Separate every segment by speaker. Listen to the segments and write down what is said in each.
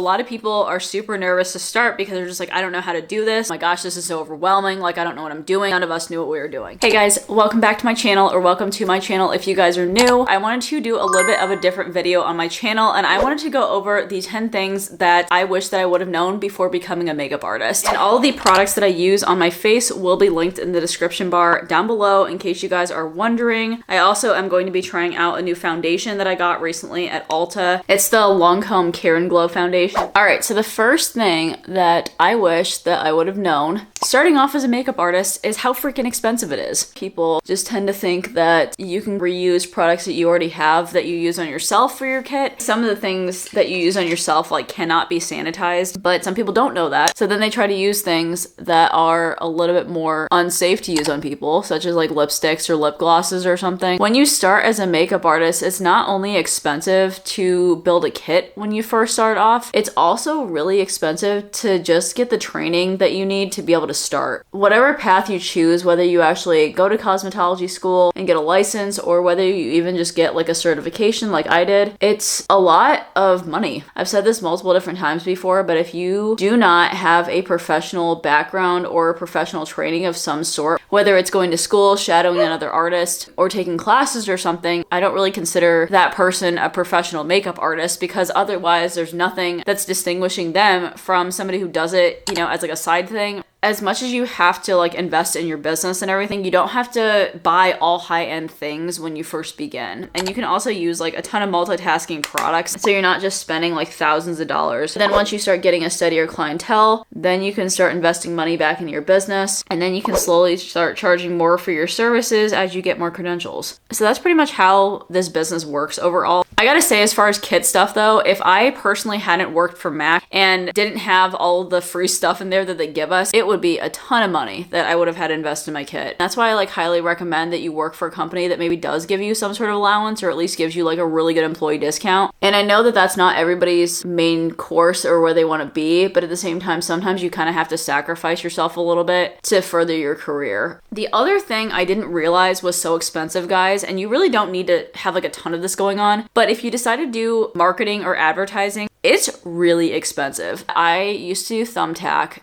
Speaker 1: A lot of people are super nervous to start because they're just like, I don't know how to do this. Oh my gosh, this is so overwhelming. Like, I don't know what I'm doing. None of us knew what we were doing. Hey guys, welcome back to my channel, or welcome to my channel if you guys are new. I wanted to do a little bit of a different video on my channel, and I wanted to go over the 10 things that I wish that I would have known before becoming a makeup artist. And all of the products that I use on my face will be linked in the description bar down below in case you guys are wondering. I also am going to be trying out a new foundation that I got recently at Ulta. It's the Lancome Care and Glow foundation. All right, so the first thing that I wish that I would have known starting off as a makeup artist is how freaking expensive it is. People just tend to think that you can reuse products that you already have that you use on yourself for your kit. Some of the things that you use on yourself like cannot be sanitized, but some people don't know that. So then they try to use things that are a little bit more unsafe to use on people, such as like lipsticks or lip glosses or something. When you start as a makeup artist, it's not only expensive to build a kit when you first start off, it's also really expensive to just get the training that you need to be able to start. Whatever path you choose, whether you actually go to cosmetology school and get a license, or whether you even just get like a certification like I did, it's a lot of money. I've said this multiple different times before, but if you do not have a professional background or professional training of some sort, whether it's going to school, shadowing another artist, or taking classes or something, I don't really consider that person a professional makeup artist, because otherwise there's nothing that's distinguishing them from somebody who does it, you know, as like a side thing. As much as you have to like invest in your business and everything, you don't have to buy all high-end things when you first begin. And you can also use like a ton of multitasking products, so you're not just spending like thousands of dollars. Then once you start getting a steadier clientele, then you can start investing money back into your business, and then you can slowly start charging more for your services as you get more credentials. So that's pretty much how this business works overall. I gotta say, as far as kit stuff though, if I personally hadn't worked for MAC and didn't have all the free stuff in there that they give us, it would be a ton of money that I would have had to invest in my kit. That's why I like highly recommend that you work for a company that maybe does give you some sort of allowance, or at least gives you like a really good employee discount. And I know that that's not everybody's main course or where they want to be, but at the same time, sometimes you kind of have to sacrifice yourself a little bit to further your career. The other thing I didn't realize was so expensive, guys, and you really don't need to have like a ton of this going on, but if you decide to do marketing or advertising, it's really expensive. I used to do Thumbtack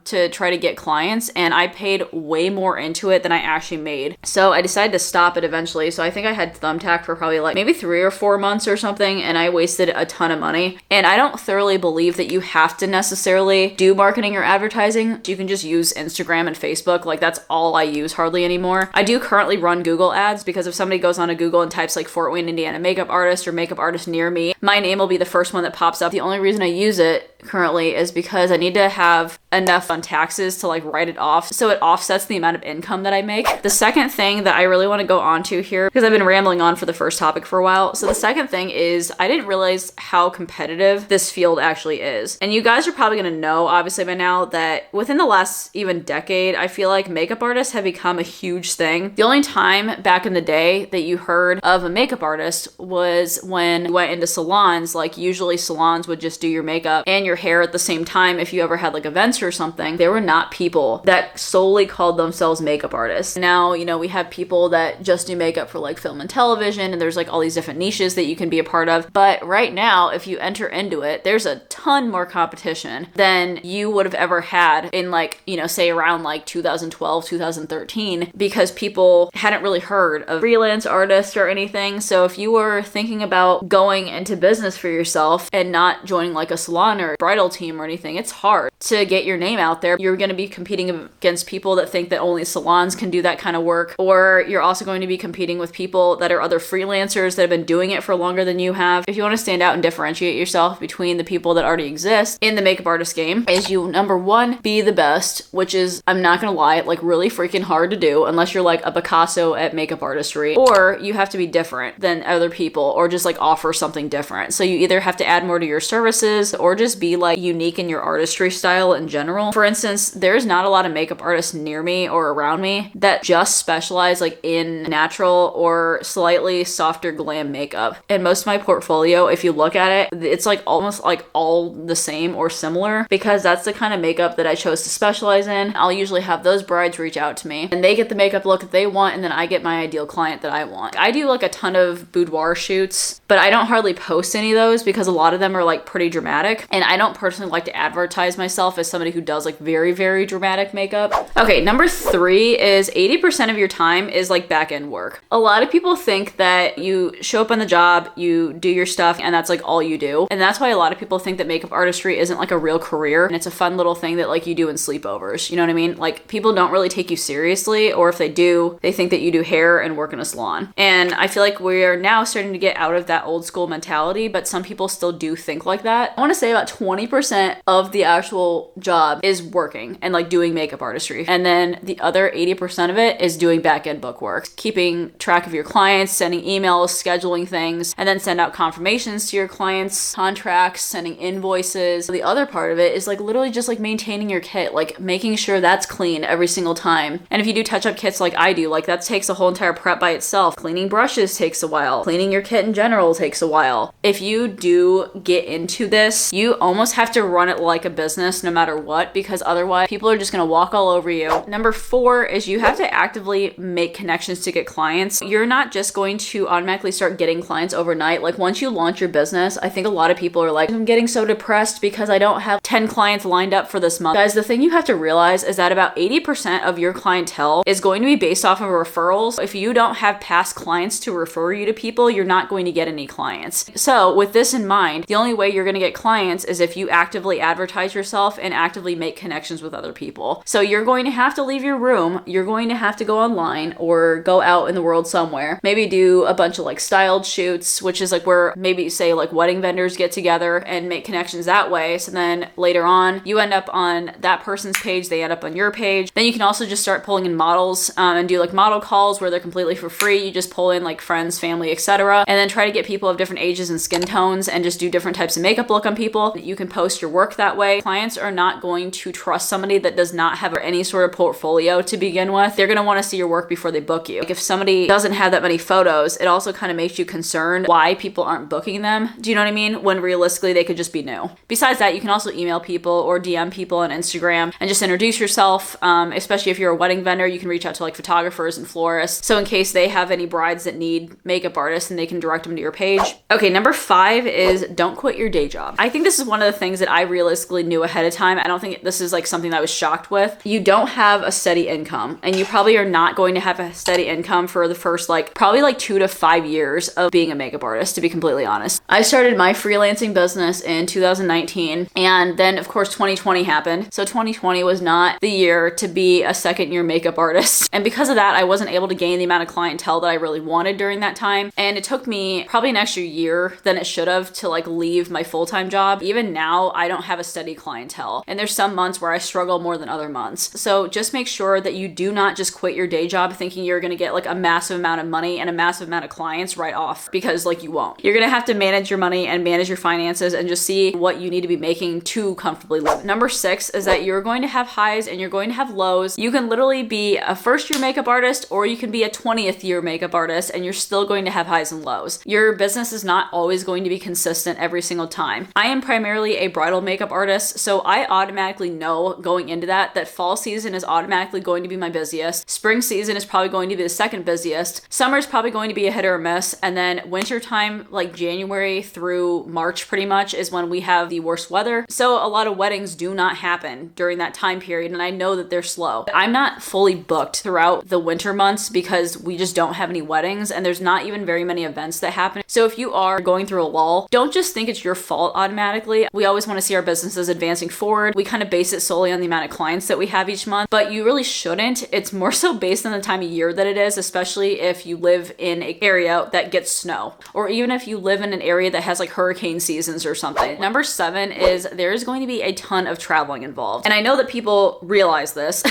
Speaker 1: to try to get clients, and I paid way more into it than I actually made. So I decided to stop it eventually. So I think I had Thumbtack for probably like maybe 3 or 4 months or something, and I wasted a ton of money. And I don't thoroughly believe that you have to necessarily do marketing or advertising. You can just use Instagram and Facebook. Like, that's all I use hardly anymore. I do currently run Google ads, because if somebody goes onto Google and types like Fort Wayne, Indiana makeup artist or makeup artist near me, my name will be the first one that pops up. The only reason I use it currently is because I need to have enough on taxes to like write it off, so it offsets the amount of income that I make. The second thing that I really want to go on to here, because I've been rambling on for the first topic for a while, so the second thing is I didn't realize how competitive this field actually is. And you guys are probably going to know obviously by now that within the last even decade, I feel like makeup artists have become a huge thing. The only time back in the day that you heard of a makeup artist was when you went into salons. Like, usually salons would just do your makeup and your hair at the same time if you ever had like events or something. There were not people that solely called themselves makeup artists. Now, you know, we have people that just do makeup for like film and television, and there's like all these different niches that you can be a part of. But right now, if you enter into it, there's a ton more competition than you would have ever had in like, you know, say around like 2012, 2013, because people hadn't really heard of freelance artists or anything. So if you were thinking about going into business for yourself and not joining like a salon or bridal team or anything, it's hard to get your name out there. You're going to be competing against people that think that only salons can do that kind of work, or you're also going to be competing with people that are other freelancers that have been doing it for longer than you have. If you want to stand out and differentiate yourself between the people that already exist in the makeup artist game, is you, number one, be the best, which is, I'm not going to lie, like really freaking hard to do unless you're like a Picasso at makeup artistry, or you have to be different than other people, or just like offer something different. So you either have to add more to your services, or just be be like unique in your artistry style in general. For instance, there's not a lot of makeup artists near me or around me that just specialize like in natural or slightly softer glam makeup. And most of my portfolio, if you look at it, it's like almost like all the same or similar, because that's the kind of makeup that I chose to specialize in. I'll usually have those brides reach out to me and they get the makeup look that they want, and then I get my ideal client that I want. I do like a ton of boudoir shoots, but I don't hardly post any of those because a lot of them are like pretty dramatic, and I don't personally like to advertise myself as somebody who does like very, very dramatic makeup. Okay, number 3 is 80% of your time is like back-end work. A lot of people think that you show up on the job, you do your stuff, and that's like all you do. And that's why a lot of people think that makeup artistry isn't like a real career, and it's a fun little thing that like you do in sleepovers. You know what I mean? Like, people don't really take you seriously, or if they do, they think that you do hair and work in a salon. And I feel like we're now starting to get out of that old school mentality, but some people still do think like that. I want to say about 20% of the actual job is working and like doing makeup artistry. And then the other 80% of it is doing back-end book work, keeping track of your clients, sending emails, scheduling things, and then send out confirmations to your clients, contracts, sending invoices. The other part of it is like literally just like maintaining your kit, like making sure that's clean every single time. And if you do touch-up kits like I do, like that takes a whole entire prep by itself. Cleaning brushes takes a while. Cleaning your kit in general takes a while. If you do get into this, you almost have to run it like a business no matter what, because otherwise people are just gonna walk all over you. Number 4 is you have to actively make connections to get clients. You're not just going to automatically start getting clients overnight. Like, once you launch your business, I think a lot of people are like, I'm getting so depressed because I don't have 10 clients lined up for this month. Guys, the thing you have to realize is that about 80% of your clientele is going to be based off of referrals. If you don't have past clients to refer you to people, you're not going to get any clients. So with this in mind, the only way you're going to get clients is if you actively advertise yourself and actively make connections with other people. So you're going to have to leave your room. You're going to have to go online or go out in the world somewhere. Maybe do a bunch of like styled shoots, which is like where maybe say like wedding vendors get together and make connections that way. So then later on, you end up on that person's page, they end up on your page. Then you can also just start pulling in models and do like model calls where they're completely for free. You just pull in like friends, family, etc. And then try to get people of different ages and skin tones and just do different types of makeup look on people. You can post your work that way. Clients are not going to trust somebody that does not have any sort of portfolio to begin with. They're going to want to see your work before they book you. Like, if somebody doesn't have that many photos, it also kind of makes you concerned why people aren't booking them. Do you know what I mean? When realistically they could just be new. Besides that, you can also email people or DM people on Instagram and just introduce yourself. Especially if you're a wedding vendor, you can reach out to like photographers and florists. So in case they have any brides that need makeup artists, and they can direct them to your page. Okay, number 5 is don't quit your day job. I think this is one of the things that I realistically knew ahead of time. I don't think this is like something that I was shocked with. You don't have a steady income, and you probably are not going to have a steady income for the first probably 2 to 5 years of being a makeup artist, to be completely honest. I started my freelancing business in 2019, and then of course 2020 happened. So 2020 was not the year to be a second year makeup artist. And because of that, I wasn't able to gain the amount of clientele that I really wanted during that time. And it took me probably an extra year than it should have to leave my full-time job. Even now, I don't have a steady clientele. And there's some months where I struggle more than other months. So just make sure that you do not just quit your day job thinking you're going to get a massive amount of money and a massive amount of clients right off, because you won't. You're going to have to manage your money and manage your finances and just see what you need to be making to comfortably live. Number 6 is that you're going to have highs and you're going to have lows. You can literally be a first-year makeup artist, or you can be a 20th year makeup artist, and you're still going to have highs and lows. Your business is not always going to be consistent every single time. I am primarily a bridal makeup artist, so I automatically know going into that fall season is automatically going to be my busiest. Spring season is probably going to be the second busiest. Summer is probably going to be a hit or a miss, and then winter time, January through March pretty much, is when we have the worst weather. So a lot of weddings do not happen during that time period, and I know that they're slow. I'm not fully booked throughout the winter months because we just don't have any weddings, and there's not even very many events that happen. So if you are going through a lull, don't just think it's your fault automatically. We always want to see our businesses advancing forward. We kind of base it solely on the amount of clients that we have each month, but you really shouldn't. It's more so based on the time of year that it is, especially if you live in an area that gets snow, or even if you live in an area that has hurricane seasons or something. Number 7 is there's going to be a ton of traveling involved. And I know that people realize this,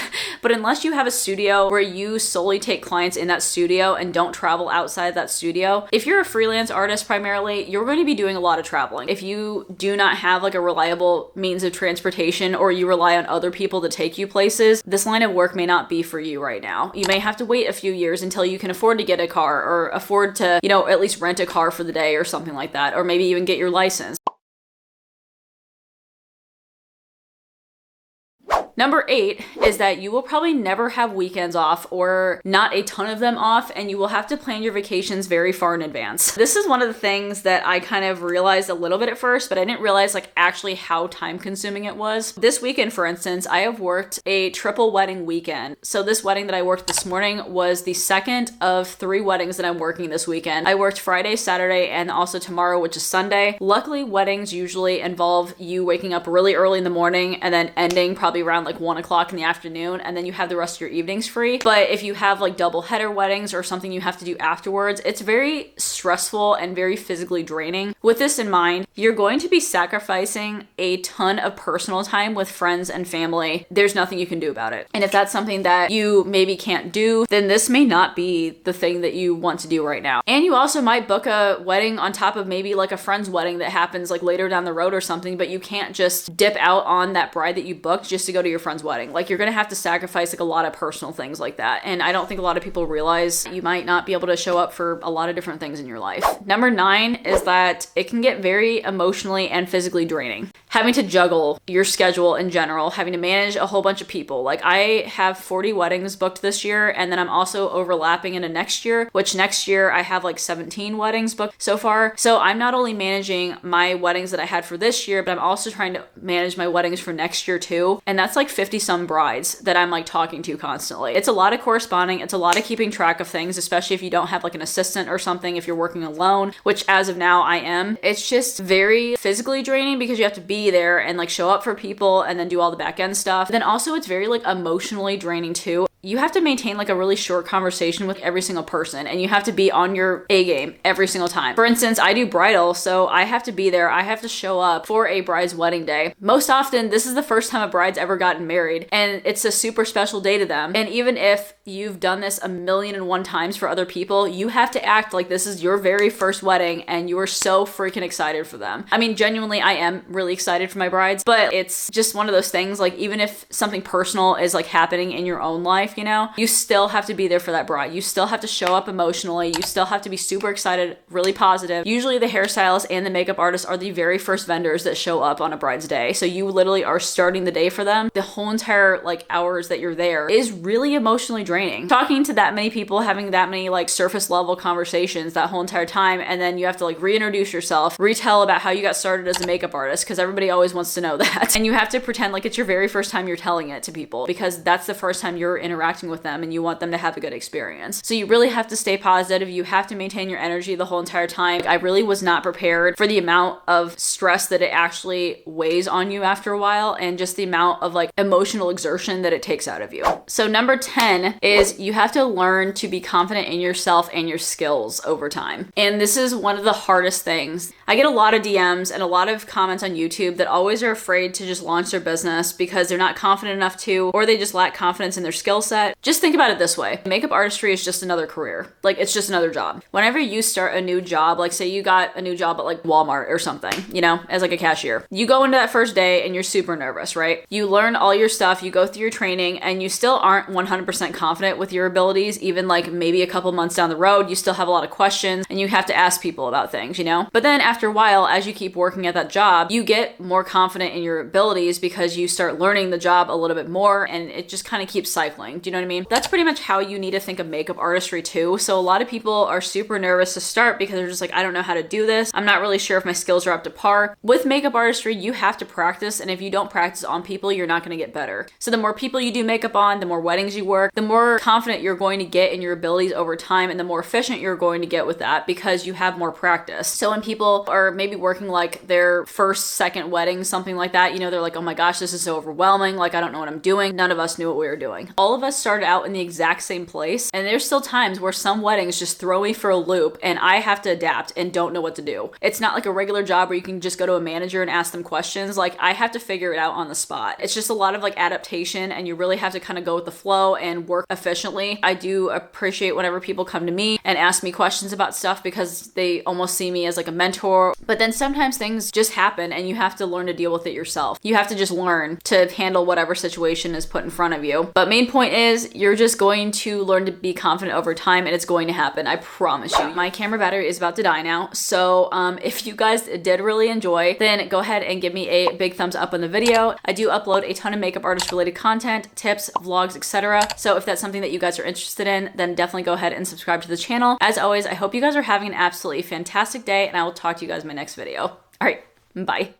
Speaker 1: but unless you have a studio where you solely take clients in that studio and don't travel outside that studio, if you're a freelance artist primarily, you're going to be doing a lot of traveling. If you do not have have like a reliable means of transportation or you rely on other people to take you places, this line of work may not be for you right now. You may have to wait a few years until you can afford to get a car or afford to, at least rent a car for the day or something like that, or maybe even get your license. Number 8 is that you will probably never have weekends off or not a ton of them off, and you will have to plan your vacations very far in advance. This is one of the things that I kind of realized a little bit at first, but I didn't realize like actually how time consuming it was. This weekend, for instance, I have worked a triple wedding weekend. So this wedding that I worked this morning was the second of 3 weddings that I'm working this weekend. I worked Friday, Saturday, and also tomorrow, which is Sunday. Luckily, weddings usually involve you waking up really early in the morning and then ending probably around like 1 o'clock in the afternoon, and then you have the rest of your evenings free. But if you have like double header weddings or something you have to do afterwards, it's very stressful and very physically draining. With this in mind, you're going to be sacrificing a ton of personal time with friends and family. There's nothing you can do about it. And if that's something that you maybe can't do, then this may not be the thing that you want to do right now. And you also might book a wedding on top of maybe like a friend's wedding that happens like later down the road or something, but you can't just dip out on that bride that you booked just to go to your friend's wedding. Like you're gonna have to sacrifice like a lot of personal things like that. And I don't think a lot of people realize you might not be able to show up for a lot of different things in your life. Number 9 is that it can get very emotionally and physically draining. Having to juggle your schedule in general, having to manage a whole bunch of people. Like I have 40 weddings booked this year, and then I'm also overlapping into next year, which next year I have like 17 weddings booked so far. So I'm not only managing my weddings that I had for this year, but I'm also trying to manage my weddings for next year too. And that's like 50 some brides that I'm like talking to constantly. It's a lot of corresponding. It's a lot of keeping track of things, especially if you don't have like an assistant or something, if you're working alone, which as of now I am. It's just very physically draining because you have to be there and like show up for people and then do all the back end stuff. Then also it's very like emotionally draining too. You have to maintain like a really short conversation with every single person, and you have to be on your A game every single time. For instance, I do bridal, so I have to be there. I have to show up for a bride's wedding day. Most often, this is the first time a bride's ever gotten married, and it's a super special day to them. And even if you've done this 1,000,001 times for other people, you have to act like this is your very first wedding and you are so freaking excited for them. I mean, genuinely, I am really excited for my brides, but it's just one of those things, like even if something personal is like happening in your own life, you still have to be there for that bride. You still have to show up emotionally. You still have to be super excited, really positive. Usually the hairstylist and the makeup artist are the very first vendors that show up on a bride's day. So you literally are starting the day for them. The whole entire like hours that you're there is really emotionally draining. Talking to that many people, having that many like surface level conversations that whole entire time, and then you have to like reintroduce yourself, retell about how you got started as a makeup artist, because everybody always wants to know that. And you have to pretend like it's your very first time you're telling it to people, because that's the first time you're interacting with them and you want them to have a good experience. So you really have to stay positive. You have to maintain your energy the whole entire time. I really was not prepared for the amount of stress that it actually weighs on you after a while, and just the amount of like emotional exertion that it takes out of you. So number 10 is you have to learn to be confident in yourself and your skills over time. And this is one of the hardest things. I get a lot of DMs and a lot of comments on YouTube that always are afraid to just launch their business because they're not confident enough to, or they just lack confidence in their skill set. Just think about it this way. Makeup artistry is just another career. Like it's just another job. Whenever you start a new job, like say you got a new job at like Walmart or something, as like a cashier, you go into that first day and you're super nervous, right? You learn all your stuff, you go through your training, and you still aren't 100% confident with your abilities. Even like maybe a couple months down the road, you still have a lot of questions and you have to ask people about things, But then after a while, as you keep working at that job, you get more confident in your abilities because you start learning the job a little bit more, and it just kind of keeps cycling. Do you know what I mean? That's pretty much how you need to think of makeup artistry too. So a lot of people are super nervous to start because they're just like, I don't know how to do this. I'm not really sure if my skills are up to par. With makeup artistry, you have to practice, and if you don't practice on people, you're not going to get better. So the more people you do makeup on, the more weddings you work, the more confident you're going to get in your abilities over time, and the more efficient you're going to get with that because you have more practice. So when people are maybe working like their first, second wedding, something like that, they're like, oh my gosh, this is so overwhelming. Like, I don't know what I'm doing. None of us knew what we were doing. All of us started out in the exact same place, and there's still times where some weddings just throw me for a loop and I have to adapt and don't know what to do. It's not like a regular job where you can just go to a manager and ask them questions. Like, I have to figure it out on the spot. It's just a lot of like adaptation, and you really have to kind of go with the flow and work efficiently. I do appreciate whenever people come to me and ask me questions about stuff because they almost see me as like a mentor. But then sometimes things just happen and you have to learn to deal with it yourself. You have to just learn to handle whatever situation is put in front of you. But main point is, you're just going to learn to be confident over time, and it's going to happen. I promise you. My camera battery is about to die now. So if you guys did really enjoy, then go ahead and give me a big thumbs up on the video. I do upload a ton of makeup artist related content, tips, vlogs, etc. So if that's something that you guys are interested in, then definitely go ahead and subscribe to the channel. As always, I hope you guys are having an absolutely fantastic day, and I will talk to you guys in my next video. All right, bye.